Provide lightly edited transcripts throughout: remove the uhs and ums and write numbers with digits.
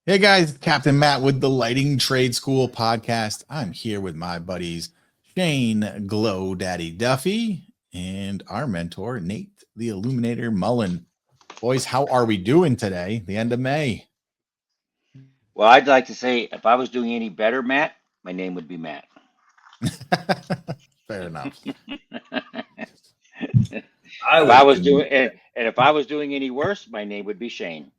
Hey guys, Captain Matt with the Lighting Trade School podcast. I'm here with my buddies Shane Glow Daddy Duffy and our mentor Nate the Illuminator Mullen. Boys, how are we doing today? The end of May. Well, I'd like to say if I was doing any better, Matt, my name would be Matt. Fair enough. If I I would was con- doing and if I was doing any worse, my name would be Shane.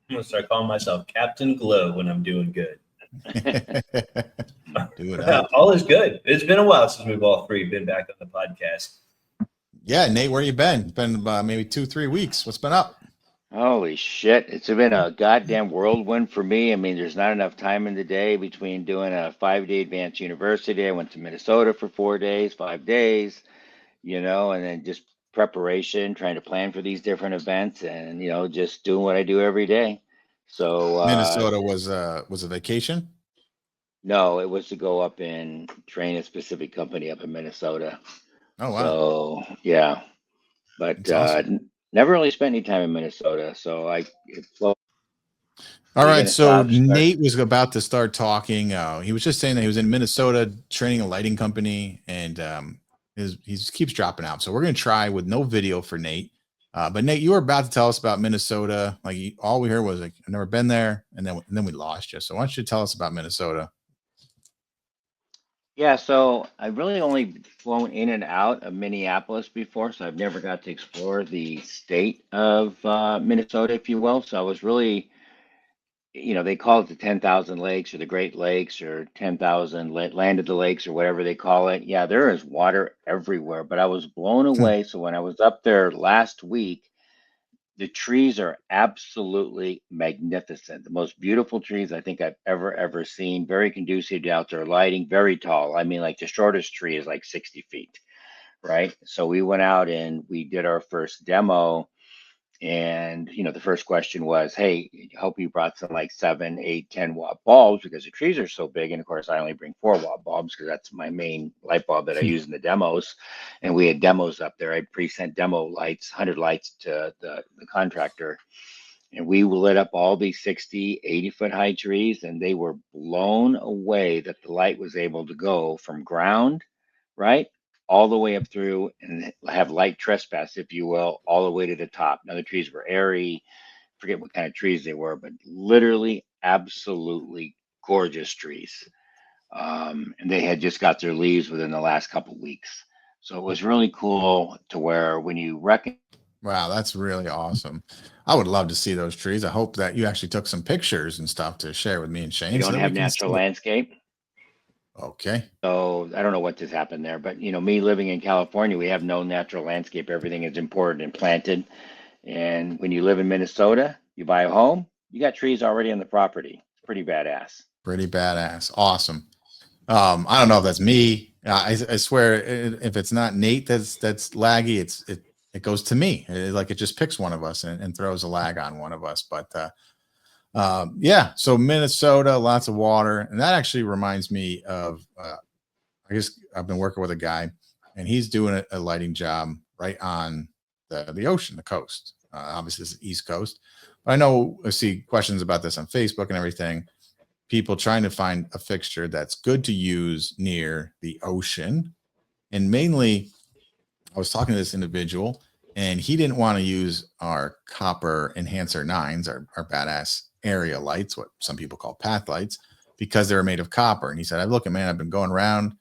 I'm gonna start calling myself Captain Glow when I'm doing good. Do it up. All is good. It's been a while since we've all three been back on the podcast. Yeah, Nate, where you been? It's been maybe 2-3 weeks. What's been up? Holy shit. It's been a goddamn whirlwind for me. I mean, there's not enough time in the day between doing a 5-day advanced university. I went to Minnesota for 4 days, 5 days, and then just preparation, trying to plan for these different events and, just doing what I do every day. So, Minnesota was a vacation. no, it was to go up and train a specific company up in Minnesota. Oh wow, So yeah, but that's awesome. never really spent any time in Minnesota. So well, All you're right, gonna so start. Nate was about to start talking. He was just saying that he was in Minnesota training a lighting company, and he just keeps dropping out. So we're gonna try with no video for Nate. But Nate, you were about to tell us about Minnesota. Like all we heard was like, "I've never been there," and then we lost you. So why don't you tell us about Minnesota? Yeah, so I've really only flown in and out of Minneapolis before, so I've never got to explore the state of Minnesota, if you will. So I was really they call it the 10,000 lakes or the Great Lakes or 10,000 land of the lakes or whatever they call it. Yeah, there is water everywhere, but I was blown away. So when I was up there last week, the trees are absolutely magnificent. The most beautiful trees I think I've ever seen. Very conducive to outdoor lighting, very tall. I mean, like the shortest tree is like 60 feet, right? So we went out and we did our first demo, and the first question was, "Hey, hope you brought some like 7, 8, 10 watt bulbs because the trees are so big." And of course, I only bring 4 watt bulbs because that's my main light bulb that I use in the demos. And we had demos up there. I pre-sent demo lights, 100 lights to the contractor, and we lit up all these 60, 80 foot high trees, and they were blown away that the light was able to go from ground, right, all the way up through and have light trespass, if you will, all the way to the top. Now, the trees were airy, forget what kind of trees they were, but literally, absolutely gorgeous trees. And they had just got their leaves within the last couple weeks. So it was really cool to where when you reckon Wow, that's really awesome. I would love to see those trees. I hope that you actually took some pictures and stuff to share with me and we Shane so don't that we have can natural see it. landscape. Okay. So I don't know what just happened there, but me living in California, we have no natural landscape. Everything is imported and planted. And when you live in Minnesota, you buy a home, you got trees already on the property. It's pretty badass. Pretty badass. Awesome. I don't know if that's me. I swear, if it's not Nate that's laggy, it goes to me. Like it just picks one of us and throws a lag on one of us. But yeah, so Minnesota, lots of water, and that actually reminds me of. I guess I've been working with a guy, and he's doing a lighting job right on the ocean, the coast. Obviously, it's the East Coast. But I know I see questions about this on Facebook and everything, people trying to find a fixture that's good to use near the ocean. And mainly, I was talking to this individual, and he didn't want to use our copper enhancer nines, our badass area lights, what some people call path lights, because they were made of copper. And he said, look, man, I've been going around.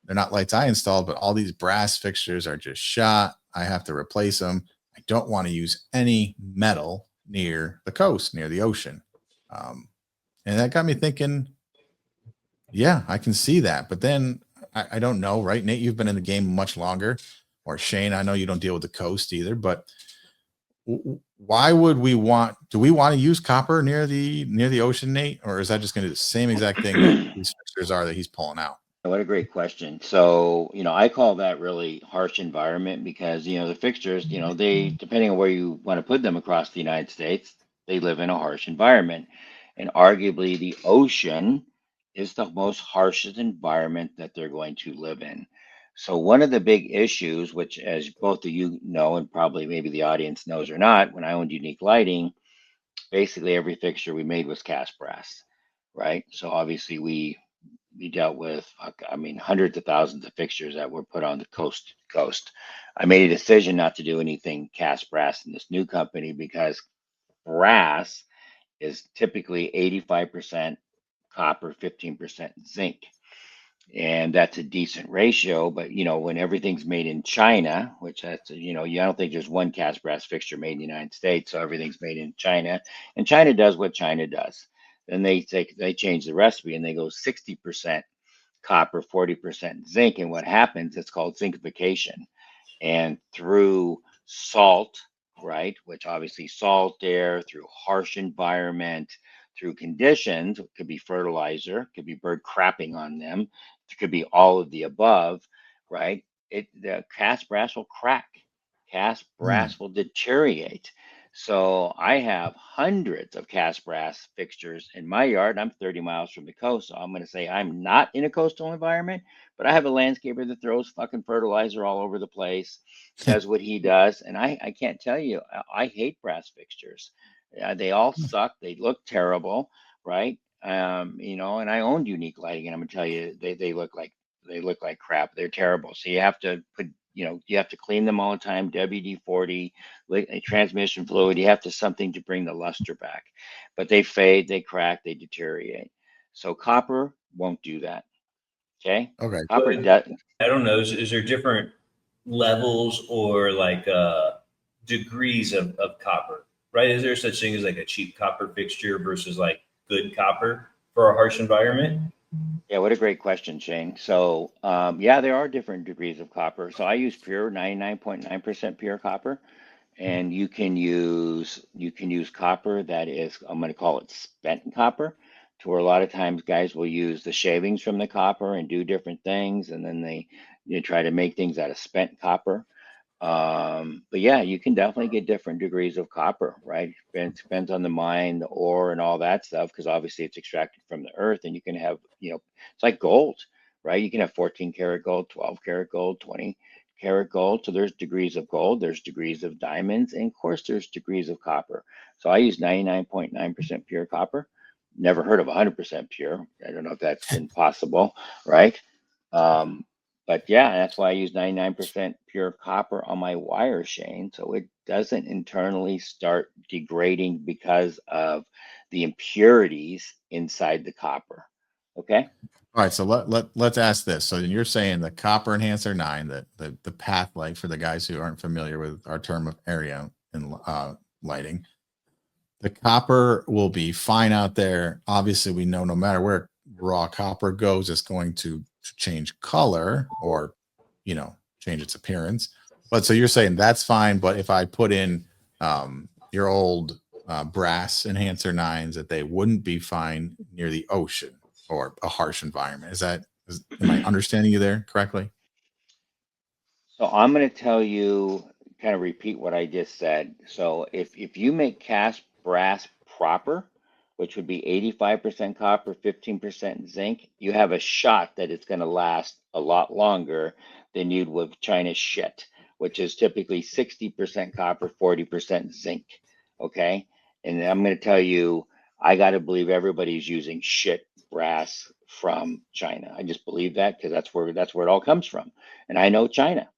They're not lights I installed, but all these brass fixtures are just shot. I have to replace them. I don't want to use any metal near the coast, near the ocean. Um, and that got me thinking, yeah, I can see that. But then I don't know, right? Nate, you've been in the game much longer. Or Shane, I know you don't deal with the coast either, but why would do we want to use copper near the ocean, Nate? Or is that just going to do the same exact thing that these fixtures are that he's pulling out? What a great question. So, I call that really harsh environment because, the fixtures, they, depending on where you want to put them across the United States, they live in a harsh environment. And arguably, the ocean is the most harshest environment that they're going to live in. So, one of the big issues, which, as both of you know, and probably maybe the audience knows or not, when I owned Unique Lighting, basically every fixture we made was cast brass, right? So obviously we dealt with, I mean, hundreds of thousands of fixtures that were put on the coast to coast. I made a decision not to do anything cast brass in this new company because brass is typically 85% copper, 15% zinc. And that's a decent ratio, but when everything's made in China, which that's, I don't think there's one cast brass fixture made in the United States, so everything's made in China, and China does what China does. Then they change the recipe and they go 60% copper, 40% zinc, and what happens? It's called zincification, and through salt, right, which obviously salt air, through harsh environment, through conditions, it could be fertilizer, could be bird crapping on them, it could be all of the above, right? The cast brass will crack, cast brass will deteriorate. So I have hundreds of cast brass fixtures in my yard. I'm 30 miles from the coast, so I'm going to say I'm not in a coastal environment, but I have a landscaper that throws fucking fertilizer all over the place, does what he does, and I can't tell you, I hate brass fixtures. They all suck. They look terrible, right? And I owned Unique Lighting, and I'm gonna tell you, they look like crap. They're terrible. So you have to you have to clean them all the time. WD-40, transmission fluid. You have to something to bring the luster back. But they fade, they crack, they deteriorate. So copper won't do that. Okay. Okay. Copper But does. I don't know. Is there different levels or like degrees of copper? Right? Is there such thing as like a cheap copper fixture versus like good copper for a harsh environment? Yeah, what a great question, Shane. So, yeah, there are different degrees of copper. So I use pure 99.9% pure copper, and you can use copper that is, I'm going to call it spent copper, to where a lot of times guys will use the shavings from the copper and do different things, and then they try to make things out of spent copper. But yeah, you can definitely get different degrees of copper, right? Depends on the mine, the ore, and all that stuff, because obviously it's extracted from the earth, and you can have, it's like gold, right? You can have 14 karat gold, 12 karat gold, 20 karat gold. So there's degrees of gold, there's degrees of diamonds, and of course there's degrees of copper. So I use 99.9% pure copper. Never heard of 100% pure. I don't know if that's been possible, right? Um, but yeah, that's why I use 99% pure copper on my wire, Shane. So it doesn't internally start degrading because of the impurities inside the copper. Okay. All right, so let's ask this. So you're saying the copper enhancer 9, the path light, for the guys who aren't familiar with our term of area and lighting, the copper will be fine out there. Obviously, we know no matter where raw copper goes, it's going to change color or change its appearance. But so you're saying that's fine. But if I put in your old brass enhancer 9s, that they wouldn't be fine near the ocean or a harsh environment. Am I understanding you there correctly? So I'm going to tell you, kind of repeat what I just said. So if you make cast brass proper, which would be 85% copper, 15% zinc, you have a shot that it's going to last a lot longer than you'd with China shit, which is typically 60% copper, 40% zinc. Okay. And I'm going to tell you, I got to believe everybody's using shit brass from China. I just believe that because that's where it all comes from. And I know China,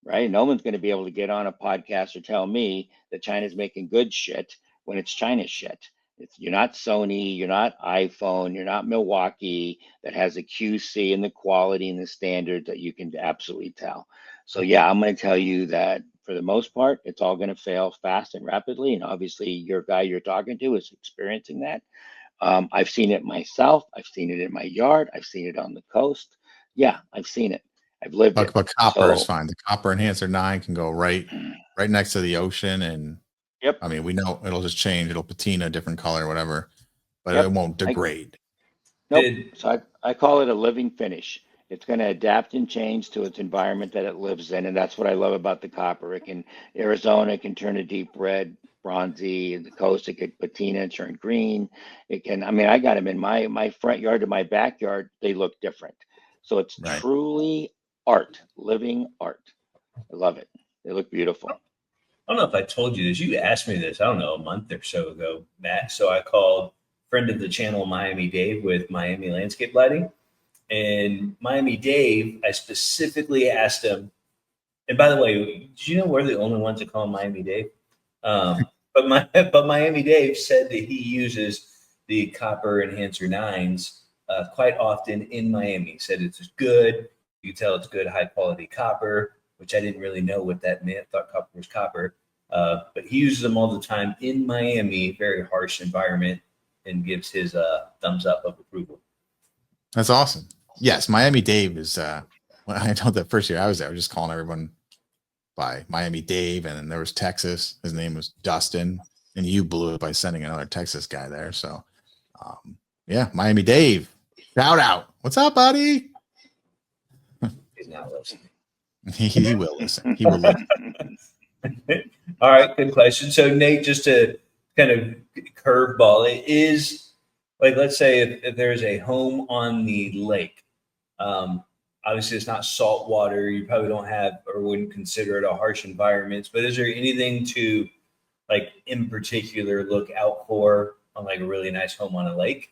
right? No one's going to be able to get on a podcast or tell me that China's making good shit when it's China's shit. You're not Sony, you're not iPhone, you're not Milwaukee that has a QC and the quality and the standard that you can absolutely tell. So yeah, I'm going to tell you that for the most part, it's all going to fail fast and rapidly. And obviously your guy you're talking to is experiencing that. I've seen it myself. I've seen it in my yard. I've seen it on the coast. Yeah, I've seen it. I've lived it. But copper is So, fine. The copper enhancer 9 can go right next to the ocean, and yep, I mean, we know it'll just change. It'll patina a different color, whatever, but it yep. won't degrade. Nope. Did So I call it a living finish. It's going to adapt and change to its environment that it lives in, and that's what I love about the copper. Arizona it can turn a deep red, bronzy. In the coast, it could patina, turn green. It can. I mean, I got them in my front yard to my backyard. They look different. So it's Right. truly art, living art. I love it. They look beautiful. I don't know if I told you this. You asked me this, I don't know, a month or so ago, Matt. So I called friend of the channel, Miami Dave, with Miami Landscape Lighting. And Miami Dave, I specifically asked him, and by the way, do you know we're the only ones that call him Miami Dave? But Miami Dave said that he uses the copper enhancer nines quite often in Miami. He said it's good. You can tell it's good, high quality copper, which I didn't really know what that meant. I thought copper was copper. But he uses them all the time in Miami, very harsh environment, and gives his thumbs up of approval. That's awesome. Yes, Miami Dave is. Well, I know the first year I was there, I was just calling everyone by Miami Dave, and then there was Texas. His name was Dustin, and you blew it by sending another Texas guy there. So, yeah, Miami Dave, shout out. What's up, buddy? He's not listening. He will listen. He will listen. All right, good question. So Nate, just to kind of curveball, it is like, let's say if there's a home on the lake, obviously it's not salt water. You probably don't have or wouldn't consider it a harsh environment, but is there anything to like in particular look out for on like a really nice home on a lake?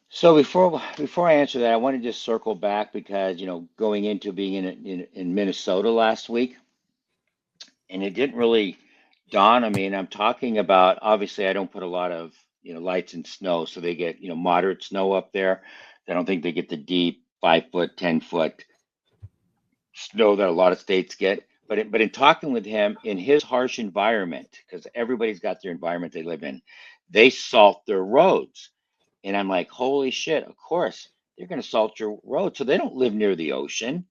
So before I answer that, I want to just circle back because, going into being in Minnesota last week, and it didn't really dawn on me. And I'm talking about, obviously, I don't put a lot of, lights in snow. So they get, moderate snow up there. I don't think they get the deep 5 foot, 10 foot snow that a lot of states get. But in talking with him in his harsh environment, because everybody's got their environment they live in, they salt their roads. And I'm like, holy shit, of course, they're going to salt your road. So they don't live near the ocean,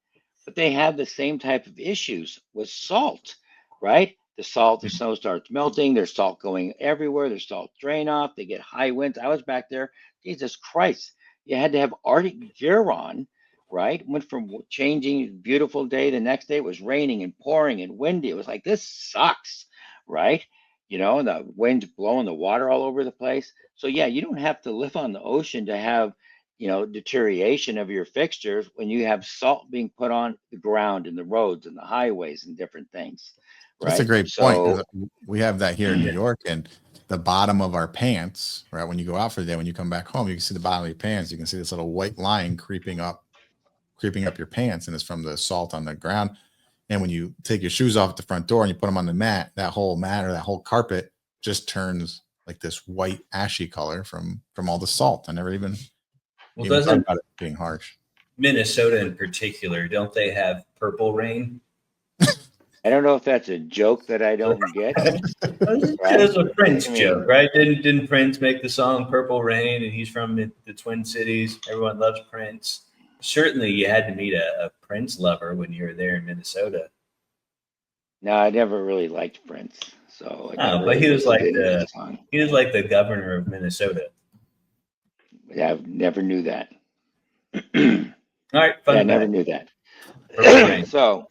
but they have the same type of issues with salt, right? The snow starts melting. There's salt going everywhere. There's salt drain off. They get high winds. I was back there. Jesus Christ. You had to have Arctic gear on, right? Went from changing beautiful day. The next day it was raining and pouring and windy. It was like, this sucks, right? And the wind's blowing the water all over the place. So yeah, you don't have to live on the ocean to have, deterioration of your fixtures when you have salt being put on the ground and the roads and the highways and different things, right? That's a great point. So 'Cause we have that here in New York, and the bottom of our pants, right? When you go out for the day, when you come back home, you can see the bottom of your pants. You can see this little white line creeping up your pants, and it's from the salt on the ground. And when you take your shoes off at the front door and you put them on the mat, that whole mat or that whole carpet just turns like this white ashy color from all the salt. I never even thought about it being harsh. Minnesota in particular, don't they have purple rain? I don't know if that's a joke that I don't get. Right? It was a Prince joke, right? Didn't Prince make the song Purple Rain, and he's from the Twin Cities? Everyone loves Prince. Certainly you had to meet a Prince lover when you were there in Minnesota. No, I never really liked Prince. So but he was like the governor of Minnesota. Yeah, I never knew that. All right, fun I never knew that. So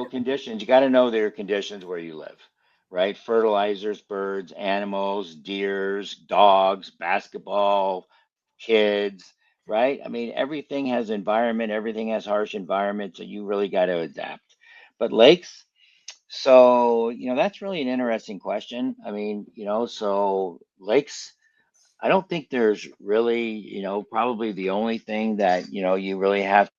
conditions, you got to know their conditions where you live, right? Fertilizers, birds, animals, deers, dogs, basketball, kids, right? I mean, everything has environment, everything has harsh environment, so you really got to adapt. But lakes, so, that's really an interesting question. I mean, so lakes, I don't think there's really, probably the only thing that, you really have.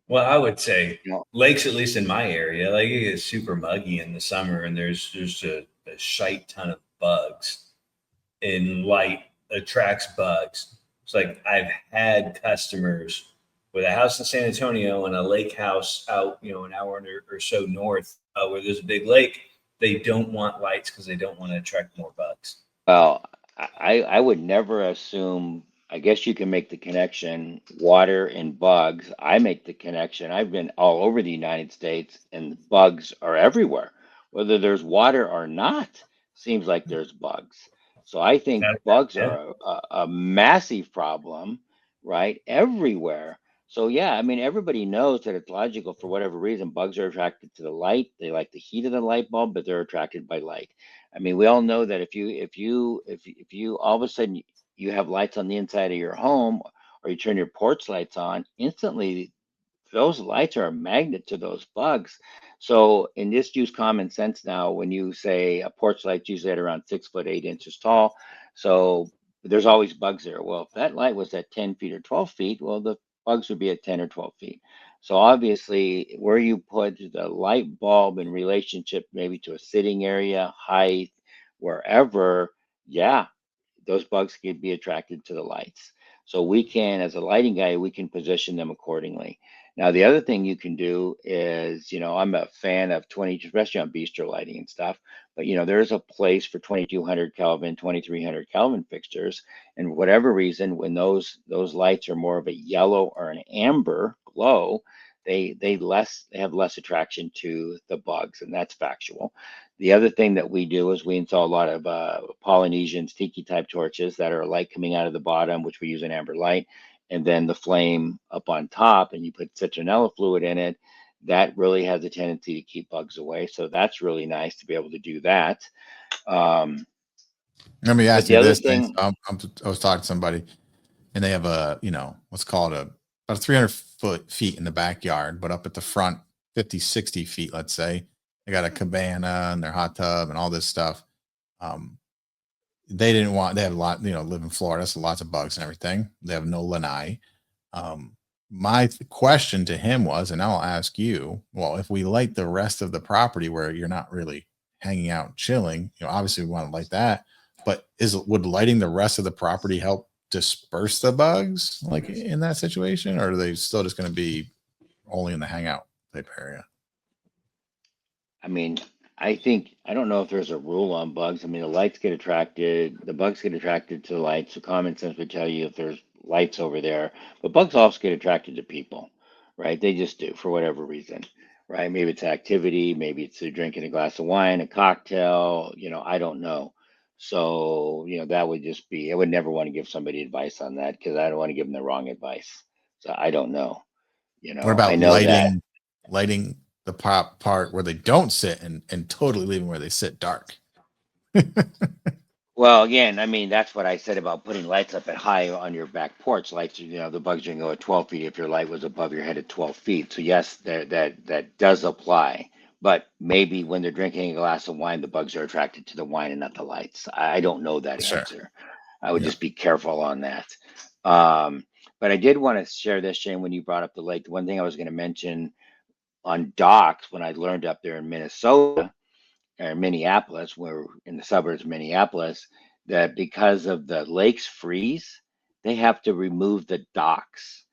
Well, I would say lakes, at least in my area, like it gets super muggy in the summer, and there's a shite ton of bugs, and light attracts bugs. It's like I've had customers with a house in San Antonio and a lake house out, an hour or so north where there's a big lake. They don't want lights because they don't want to attract more bugs. Well, I would never assume. I guess you can make the connection, water and bugs. I make the connection. I've been all over the United States and bugs are everywhere. Whether there's water or not, seems like there's bugs. So I think bugs are a massive problem, right? Everywhere. So yeah, I mean, everybody knows that it's logical for whatever reason. Bugs are attracted to the light. They like the heat of the light bulb, but they're attracted by light. I mean, we all know that if you all of a sudden you have lights on the inside of your home, or you turn your porch lights on, instantly those lights are a magnet to those bugs. So, and just use common sense now. When you say a porch light's usually at around 6 foot 8 inches tall, so there's always bugs there. Well, if that light was at 10 feet or 12 feet, well, the bugs would be at 10 or 12 feet. So obviously, where you put the light bulb in relationship maybe to a sitting area, height, wherever, yeah, those bugs could be attracted to the lights. So we can, as a lighting guy, we can position them accordingly. Now, the other thing you can do is, I'm a fan of 20, especially on bistro lighting and stuff, but there's a place for 2200 Kelvin, 2300 Kelvin fixtures. And whatever reason, when those lights are more of a yellow or an amber glow, they have less attraction to the bugs, and that's factual. The other thing that we do is we install a lot of Polynesian tiki type torches that are light coming out of the bottom, which we use an amber light, and then the flame up on top, and you put citronella fluid in it. That really has a tendency to keep bugs away. So that's really nice to be able to do that. Let me ask the you other this thing. thing, I was talking to somebody, and they have a, what's called about 300 feet in the backyard, but up at the front, 50, 60 feet, let's say, they got a cabana and their hot tub and all this stuff. They have a lot, live in Florida, so lots of bugs and everything. They have no lanai. My question to him was, and I'll ask you, well, if we light the rest of the property where you're not really hanging out, chilling, obviously we want to light that, but would lighting the rest of the property help disperse the bugs like in that situation, or are they still just going to be only in the hangout type area? I mean, I don't know if there's a rule on bugs. I mean, the bugs get attracted to the lights. So common sense would tell you if there's lights over there, but bugs also get attracted to people, right? They just do for whatever reason, right? Maybe it's activity, maybe it's they're drinking a glass of wine, a cocktail, I don't know. So, that would just be, I would never want to give somebody advice on that because I don't want to give them the wrong advice. So I don't know. What I about know that. lighting the part where they don't sit and totally leaving where they sit dark? Well, again, I mean, that's what I said about putting lights up at high on your back porch. Lights, the bugs are going to go at 12 feet if your light was above your head at 12 feet. So yes, that does apply. But maybe when they're drinking a glass of wine, the bugs are attracted to the wine and not the lights. I don't know that Sure. answer. I would Yeah. just be careful on that. But I did want to share this, Shane, when you brought up the lake. The one thing I was going to mention on docks when I learned up there in Minnesota, or Minneapolis, we're in the suburbs of Minneapolis, that because of the lakes freeze, they have to remove the docks.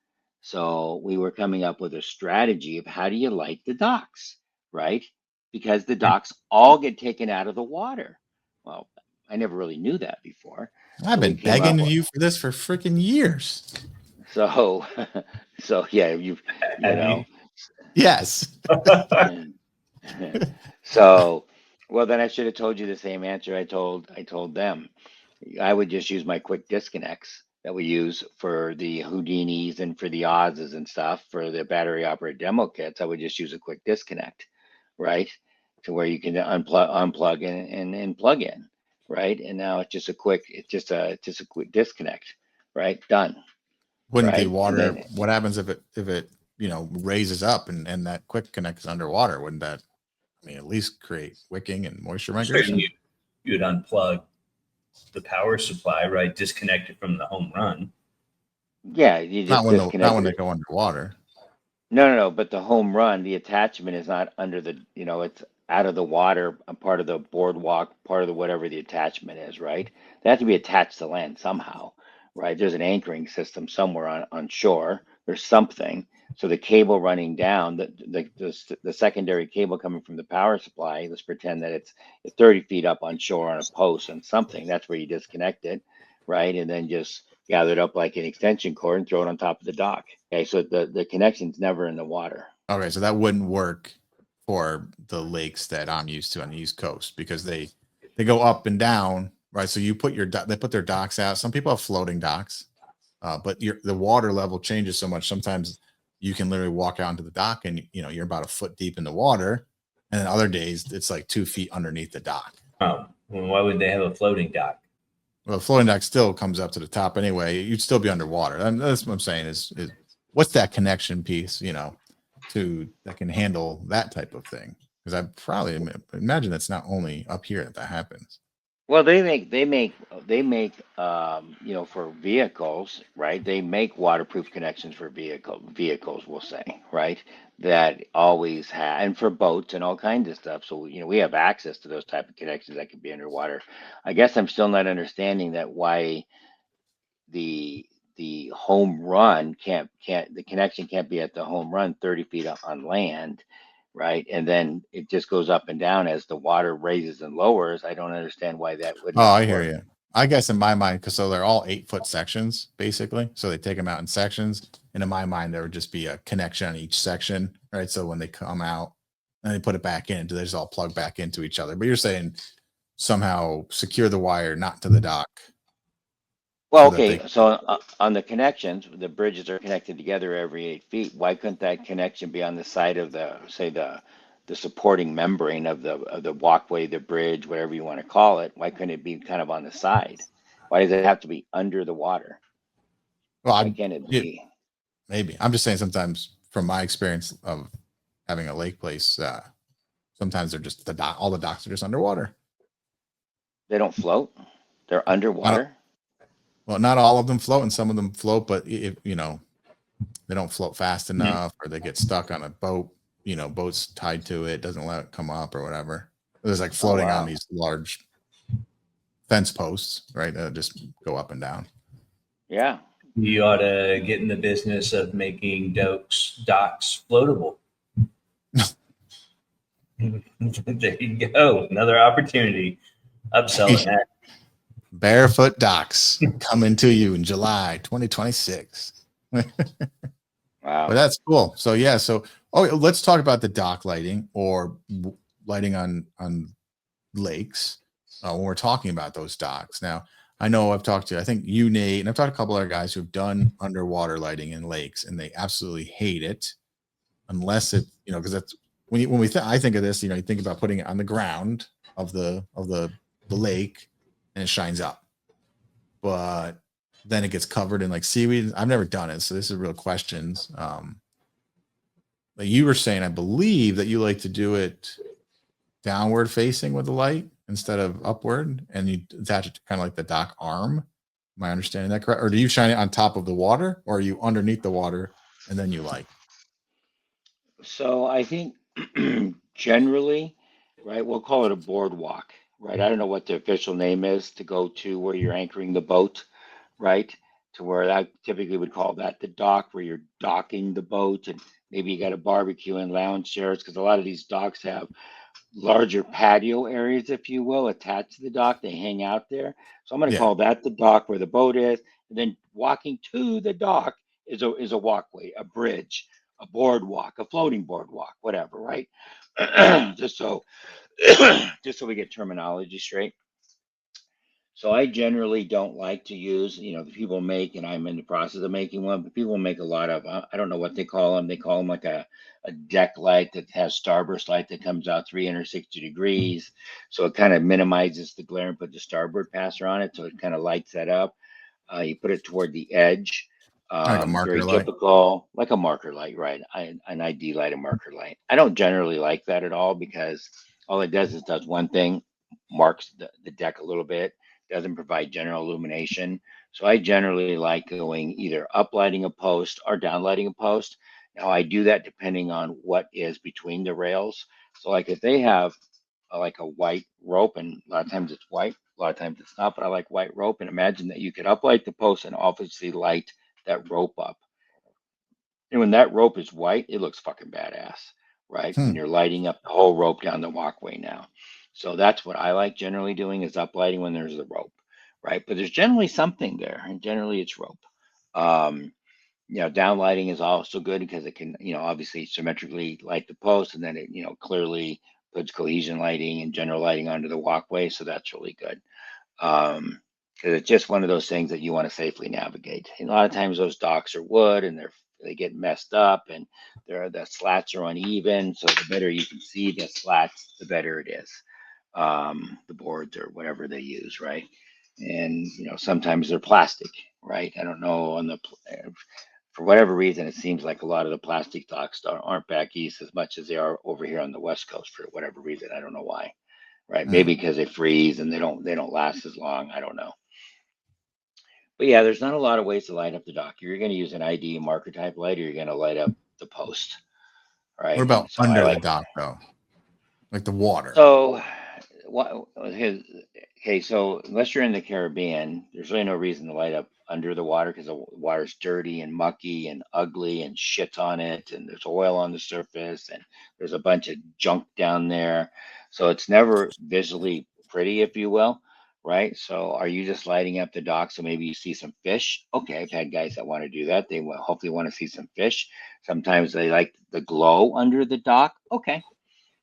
So we were coming up with a strategy of how do you light the docks, right? Because the docks all get taken out of the water. Well, I never really knew that before. I've So we been came up begging with, you for this for freaking years. so yeah, you know. Yes. So, well, then I should have told you the same answer I told them. I would just use my quick disconnects that we use for the Houdinis and for the Oz's and stuff for the battery operated demo kits. I would just use a quick disconnect, right? To where you can unplug and plug in, right? And now it's just a quick disconnect, right? Done. Wouldn't the Right. And water, then what happens if it raises up and that quick connect is underwater? Wouldn't that, at least create wicking and moisture migration? Certainly, you'd unplug the power supply, right? Disconnect it from the home run. yeah, you just disconnect. Not when they go underwater. No. But the home run, the attachment is not under the, it's out of the water, a part of the boardwalk, part of the whatever the attachment is, right? They have to be attached to land somehow, right? There's an anchoring system somewhere on shore. There's something. So the cable running down, the secondary cable coming from the power supply, let's pretend that it's 30 feet up on shore on a post and something. That's where you disconnect it, right? And then just gather it up like an extension cord and throw it on top of the dock. Okay, so the connection's never in the water. Okay, so that wouldn't work for the lakes that I'm used to on the East Coast because they go up and down, right? So you put they put their docks out. Some people have floating docks, but the water level changes so much. Sometimes you can literally walk out into the dock and you're about a foot deep in the water, and then other days it's like 2 feet underneath the dock. Oh, well, why would they have a floating dock? Well, the floating dock still comes up to the top anyway. You'd still be underwater. And that's what I'm saying is what's that connection piece? that can handle that type of thing? Because I probably imagine that's not only up here that happens. Well, you know, for vehicles, right? They make waterproof connections for vehicles, we'll say, right? That always have, and for boats and all kinds of stuff. So, you know, we have access to those type of connections that could be underwater. I guess I'm still not understanding that why the home run can't the connection can't be at the home run 30 feet on land, right? And then it just goes up and down as the water raises and lowers. I don't understand why that Oh, wouldn't I hear work. you. I guess in my mind, because so they're all 8-foot sections, basically. So they take them out in sections. And in my mind, there would just be a connection on each section, right? So when they come out and they put it back in, they just all plug back into each other. But you're saying somehow secure the wire not to the dock. Well, So that okay, they so on the connections, the bridges are connected together every 8 feet. Why couldn't that connection be on the side of the, say, the supporting membrane of the walkway, the bridge, whatever you want to call it? Why couldn't it be kind of on the side? Why does it have to be under the water? well, Why I can't it yeah, be? maybe. I'm just saying sometimes from my experience of having a lake place, sometimes they're just all the docks are just underwater. They don't float. They're I don't, underwater. well, not all of them float, and some of them float, but if you know, they don't float fast Mhm. enough, or they get stuck on a boat, you know, boat's tied to it, doesn't let it come up or whatever. There's like Oh, floating on wow. these large fence posts, right? Just go up and down. Yeah. You ought to get in the business of making docks floatable. There you go. Another opportunity. Upselling that. Barefoot docks coming to you in July 2026. Wow. But that's cool. So yeah, let's talk about the dock lighting or lighting on lakes when we're talking about those docks. Now, I know I think you, Nate, and I've talked to a couple other guys who've done underwater lighting in lakes, and they absolutely hate it unless it, you know, because that's I think of this, you know, you think about putting it on the ground of the lake, and it shines up, but then it gets covered in like seaweed. I've never done it, so this is real questions. Like you were saying, I believe that you like to do it downward facing with the light instead of upward, and you attach it to kind of like the dock arm. Am I understanding that correct? Or do you shine it on top of the water, or are you underneath the water and then you light? So I think generally, right, we'll call it a boardwalk, right? I don't know what the official name is to go to where you're anchoring the boat, right? To where I typically would call that the dock, where you're docking the boat, and maybe you got a barbecue and lounge chairs, because a lot of these docks have larger patio areas, if you will, attached to the dock. They hang out there. So I'm going to Yeah. call that the dock where the boat is. And then walking to the dock is a walkway, a bridge, a boardwalk, a floating boardwalk, whatever, right? just so just so we get terminology straight. So I generally don't like to use, you know, the people make, and I'm in the process of making one, but people make a lot of, I don't know what they call them. They call them like a deck light that has starburst light that comes out 360 degrees. So it kind of minimizes the glare and put the starboard passer on it. So it kind of lights that up. You put it toward the edge. Like a Very marker light. typical, like a marker light, right? An ID light, a marker light. I don't generally like that at all, because all it does is does one thing, marks the deck a little bit, doesn't provide general illumination. So I generally like going either uplighting a post or downlighting a post. Now I do that depending on what is between the rails. So like if they have like a white rope, and a lot of times it's white, a lot of times it's not, but I like white rope. And imagine that you could uplight the post and obviously light that rope up. And when that rope is white, it looks fucking badass, right? When Hmm. you're lighting up the whole rope down the walkway now. So that's what I like generally doing, is uplighting when there's the rope, right? But there's generally something there, and generally it's rope. Um, you know, downlighting is also good because it can, you know, obviously symmetrically light the post, and then it, you know, clearly puts cohesion lighting and general lighting onto the walkway. So that's really good. Because it's just one of those things that you want to safely navigate. And a lot of times those docks are wood, and they get messed up, and the slats are uneven. So the better you can see the slats, the better it is. The boards or whatever they use, right? And you know, sometimes they're plastic, right? I don't know on the for whatever reason, it seems like a lot of the plastic docks aren't back east as much as they are over here on the West Coast for whatever reason. I don't know why. Right? Mm. Maybe because they freeze and they don't last as long. I don't know. But yeah, there's not a lot of ways to light up the dock. You're going to use an ID marker type light, or you're going to light up the post. Right? What about So I under the like. dock though? Like the water. So what his okay, so unless you're in the Caribbean, there's really no reason to light up under the water because the water's dirty and mucky and ugly and shit on it, and there's oil on the surface, and there's a bunch of junk down there. So it's never visually pretty, if you will, right? So are you just lighting up the dock so maybe you see some fish? Okay, I've had guys that want to do that. They hopefully want to see some fish. Sometimes they like the glow under the dock. Okay,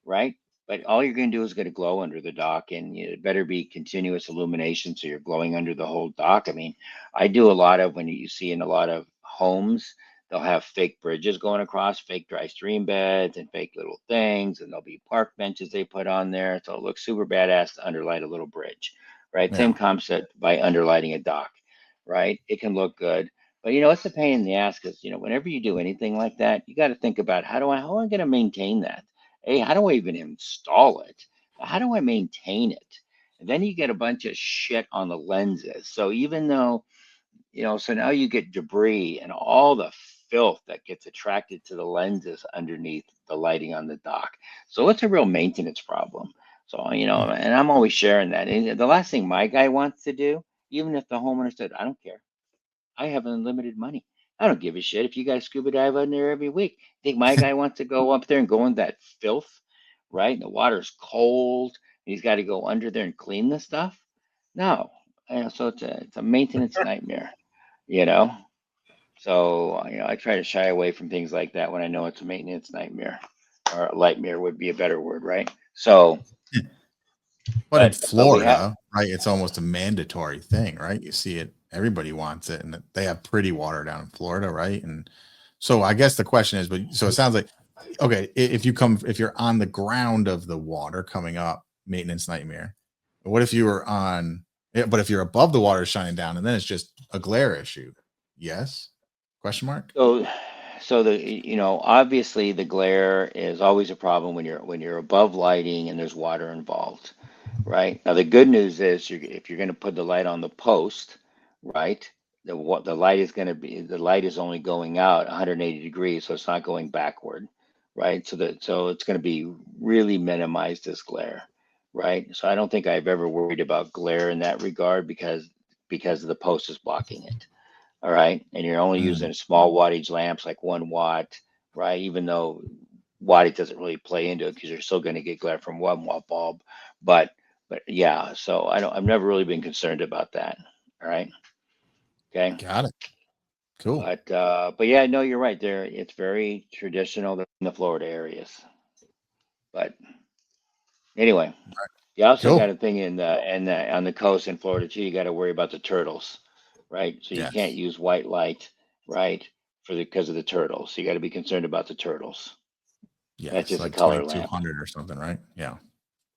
right? But all you're going to do is get a glow under the dock, and it better be continuous illumination so you're glowing under the whole dock. I mean, I do a lot of when you see in a lot of homes, they'll have fake bridges going across, fake dry stream beds, and fake little things, and there'll be park benches they put on there. So it looks super badass to underlight a little bridge, right? Yeah. Same concept by underlighting a dock, right? It can look good. But it's a pain in the ass because whenever you do anything like that, you got to think about how am I going to maintain that? Hey, how do I even install it? How do I maintain it? And then you get a bunch of shit on the lenses. So even though, so now you get debris and all the filth that gets attracted to the lenses underneath the lighting on the dock. So it's a real maintenance problem. So, and I'm always sharing that. And the last thing my guy wants to do, even if the homeowner said, I don't care. I have unlimited money. I don't give a shit if you guys scuba dive in there every week. Think my guy wants to go up there and go in that filth, right? And the water's cold. And he's got to go under there and clean the stuff. No, so it's a maintenance nightmare, you know. So I try to shy away from things like that when I know it's a maintenance nightmare, or a lightmare would be a better word, right? So, But in but we have. Florida, right, it's almost a mandatory thing, right? You see it, everybody wants it, and they have pretty water down in Florida, right? And so I guess the question is, but so it sounds like, okay, if you're on the ground of the water coming up, maintenance nightmare. What if you were on, yeah, but if you're above the water shining down, and then it's just a glare issue? Yes? Question mark? So obviously the glare is always a problem when you're above lighting and there's water involved, right? Now the good news is if you're going to put the light on the post, right? The light is only going out 180 degrees, so it's not going backward, right? So it's going to be really minimized as glare, right? So I don't think I've ever worried about glare in that regard because the post is blocking it. All right. And you're only using small wattage lamps, like 1 watt, right? Even though wattage doesn't really play into it because you're still going to get glare from 1 watt bulb. But yeah, so I've never really been concerned about that. All right. Okay. Got it. Cool. But yeah, no, you're right there. It's very traditional in the Florida areas. But anyway, you also Cool. got a thing on the coast in Florida too. You got to worry about the turtles, right? So you Yes. can't use white light, right, because of the turtles. So you got to be concerned about the turtles. Yeah, That's it's just a like color lamp. 2200 or something, right? Yeah.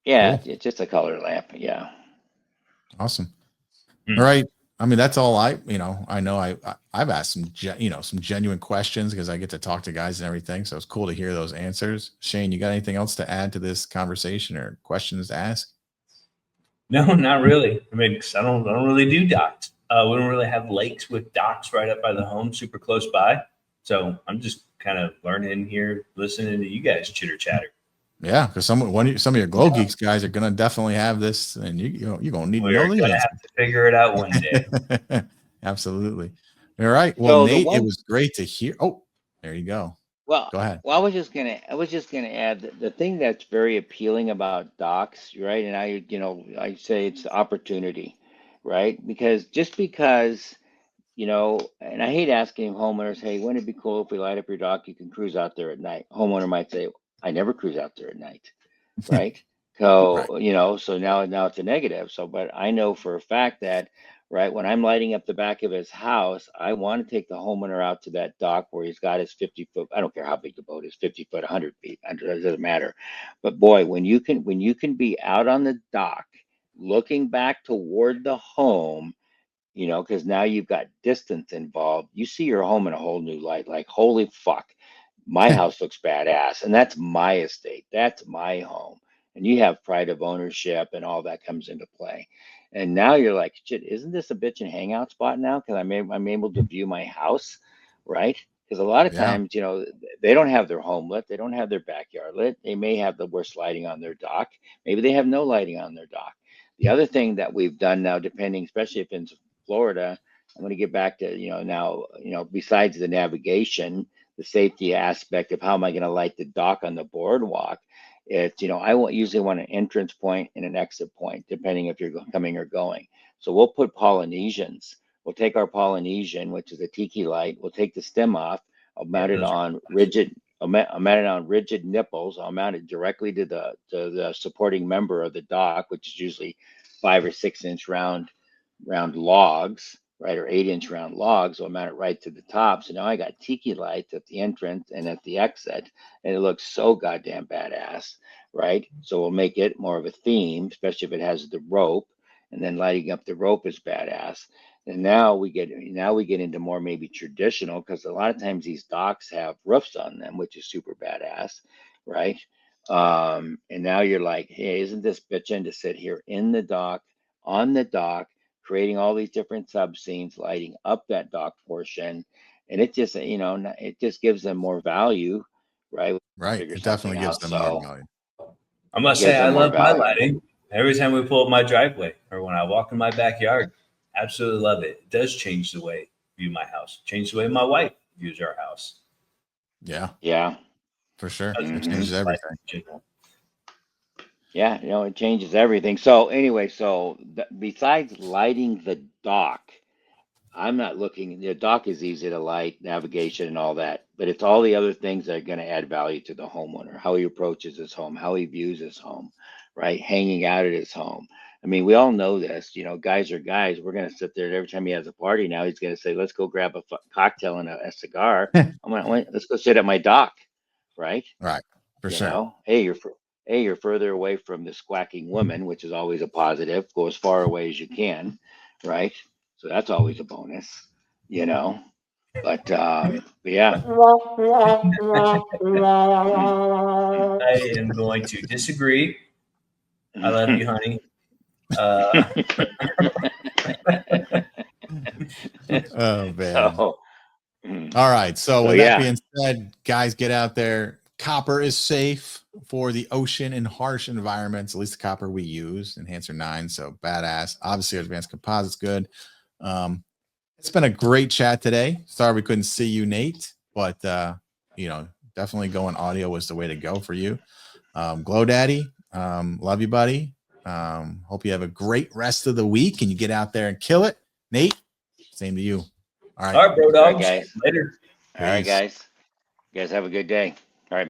Yeah, Cool. it's just a color lamp. Yeah. Awesome. Hmm. All right. I mean, that's all I know I've asked some genuine questions because I get to talk to guys and everything. So it's cool to hear those answers. Shane, you got anything else to add to this conversation or questions to ask? No, not really. I mean, 'cause I don't really do docks. We don't really have lakes with docks right up by the home, super close by. So I'm just kind of learning here, listening to you guys chitter chatter. Yeah, because some of your Glow Geeks guys are gonna definitely have this, and you're gonna need to know We're the gonna have to figure it out one day. answer. Absolutely. All right. Well, So Nate, it was great to hear. Oh, there you go. well, Go ahead. I was just gonna add that the thing that's very appealing about docks, right? And I say it's opportunity, right? Because and I hate asking homeowners, hey, wouldn't it be cool if we light up your dock? You can cruise out there at night. Homeowner might say, I never cruise out there at night, right? Right. So now it's a negative. So, but I know for a fact that, right, when I'm lighting up the back of his house, I want to take the homeowner out to that dock where he's got his 50-foot. I don't care how big the boat is, 50 foot, 100 feet, it doesn't matter. But boy, when you can be out on the dock, looking back toward the home, you know, because now you've got distance involved. You see your home in a whole new light. Like, holy fuck, my house looks badass, and that's my estate. That's my home, and you have pride of ownership, and all that comes into play. And now you're like, shit, isn't this a bitchin' hangout spot now? Because I'm able to view my house, right? Because a lot of Yeah. times, you know, they don't have their home lit, they don't have their backyard lit. They may have the worst lighting on their dock. Maybe they have no lighting on their dock. The other thing that we've done now, depending, especially if in Florida, I'm going to get back to, you know, now, you know, besides the navigation, the safety aspect of how am I going to light the dock on the boardwalk, it's, you know, usually want an entrance point and an exit point, depending if you're coming or going. So we'll put Polynesians. We'll take our Polynesian, which is a tiki light. We'll take the stem off. I'll mount it on rigid. I'll mount it on rigid nipples. I'll mount it directly to the supporting member of the dock, which is usually 5 or 6 inch round logs, right, or 8 inch round logs. I'll mount it right to the top. So now I got tiki lights at the entrance and at the exit, and it looks so goddamn badass, right? So we'll make it more of a theme, especially if it has the rope, and then lighting up the rope is badass. And now we get into more maybe traditional, because a lot of times these docks have roofs on them, which is super badass, right? And now you're like, hey, isn't this bitchin' to sit here in the dock, on the dock, creating all these different sub scenes, lighting up that dock portion, and it just, you know, it just gives them more value, right? Right. Figure It something definitely gives out. them more So value. I must gives say, I them more love my value. lighting. Every time we pull up my driveway or when I walk in my backyard, absolutely love it. It does change the way I view my house, change the way my wife views our house. Yeah, Yeah. for sure. It Mhm. changes everything. Yeah, you know, it changes everything. So anyway, so besides lighting the dock, I'm not looking, the dock is easy to light, navigation and all that, but it's all the other things that are going to add value to the homeowner, how he approaches his home, how he views his home, right? Hanging out at his home. I mean, we all know this, you know, guys are guys. We're going to sit there every time he has a party now, he's going to say, let's go grab a cocktail and a cigar. Let's go sit at my dock, right? Right. For You sure. know, hey, you're further away from the squawking woman, which is always a positive. Go as far away as you can, right? So that's always a bonus, you know. But yeah. I am going to disagree. I love you, honey. Oh, man. So, All right. So with yeah. that being said, guys, get out there. Copper is safe for the ocean and harsh environments, at least the copper we use, Enhancer 9. So badass. Obviously, our advanced composite's good. It's been a great chat today. Sorry we couldn't see you, Nate, but you know, definitely going audio was the way to go for you. Glow Daddy, love you, buddy. Hope you have a great rest of the week and you get out there and kill it. Nate, same to you. All right. All right, bro, dogs. All right, guys. Later. All right, Peace. guys. You guys have a good day.